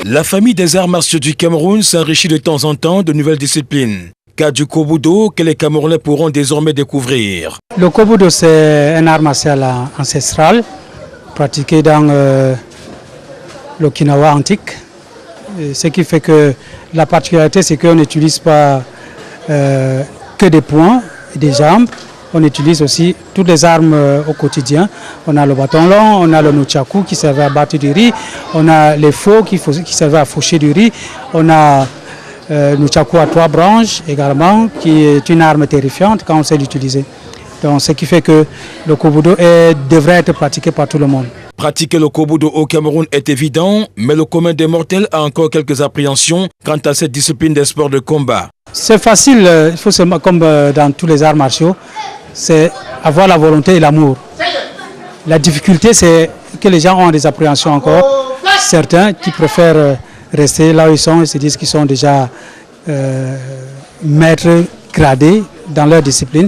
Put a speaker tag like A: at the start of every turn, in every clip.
A: La famille des arts martiaux du Cameroun s'enrichit de temps en temps de nouvelles disciplines. Cas du Kobudo que les Camerounais pourront désormais découvrir.
B: Le Kobudo, c'est un art martial ancestral pratiqué dans l'Okinawa antique. Ce qui fait que la particularité, c'est qu'on n'utilise pas que des poings et des jambes. On utilise aussi toutes les armes au quotidien. On a le bâton long, on a le nunchaku qui servait à battre du riz, on a les faux qui servaient à faucher du riz, on a le nunchaku à 3 branches également, qui est une arme terrifiante quand on sait l'utiliser. Donc, ce qui fait que le Kobudo devrait être pratiqué par tout le monde.
A: Pratiquer le Kobudo au Cameroun est évident, mais le commun des mortels a encore quelques appréhensions quant à cette discipline des sports de combat.
B: C'est facile, il faut comme dans tous les arts martiaux, c'est avoir la volonté et l'amour. La difficulté, c'est que les gens ont des appréhensions encore. Certains qui préfèrent rester là où ils sont et se disent qu'ils sont déjà maîtres gradés dans leur discipline.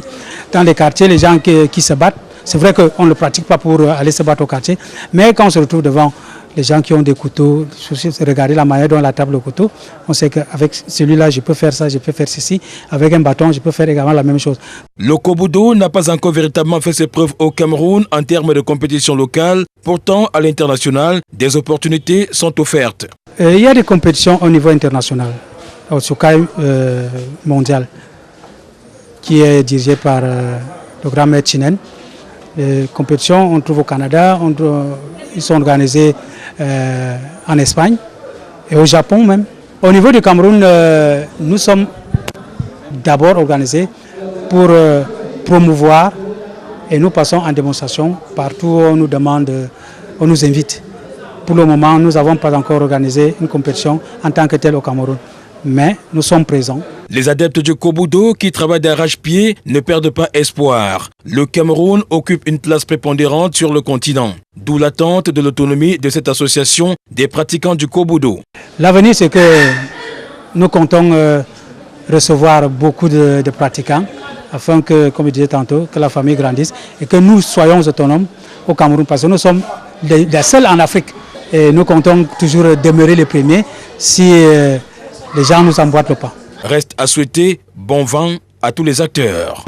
B: Dans les quartiers, les gens qui se battent, c'est vrai qu'on ne le pratique pas pour aller se battre au quartier, mais quand on se retrouve devant les gens qui ont des couteaux, regarder la manière dont la table le couteau, on sait qu'avec celui-là, je peux faire ça, je peux faire ceci. Avec un bâton, je peux faire également la même chose.
A: Le Kobudo n'a pas encore véritablement fait ses preuves au Cameroun en termes de compétition locale. Pourtant, à l'international, des opportunités sont offertes.
B: Il y a des compétitions au niveau international, au Tsukai mondial, qui est dirigé par le grand maître Chinen. Les compétitions, on trouve au Canada, ils sont organisés en Espagne et au Japon même. Au niveau du Cameroun, nous sommes d'abord organisés pour promouvoir et nous passons en démonstration partout où on nous demande, on nous invite. Pour le moment, nous n'avons pas encore organisé une compétition en tant que telle au Cameroun, mais nous sommes présents.
A: Les adeptes du Kobudo qui travaillent d'arrache-pied ne perdent pas espoir. Le Cameroun occupe une place prépondérante sur le continent, d'où l'attente de l'autonomie de cette association des pratiquants du Kobudo.
B: L'avenir, c'est que nous comptons recevoir beaucoup de pratiquants afin que, comme je disais tantôt, que la famille grandisse et que nous soyons autonomes au Cameroun parce que nous sommes les seuls en Afrique et nous comptons toujours demeurer les premiers si les gens nous emboîtent le pas.
A: Reste à souhaiter bon vent à tous les acteurs.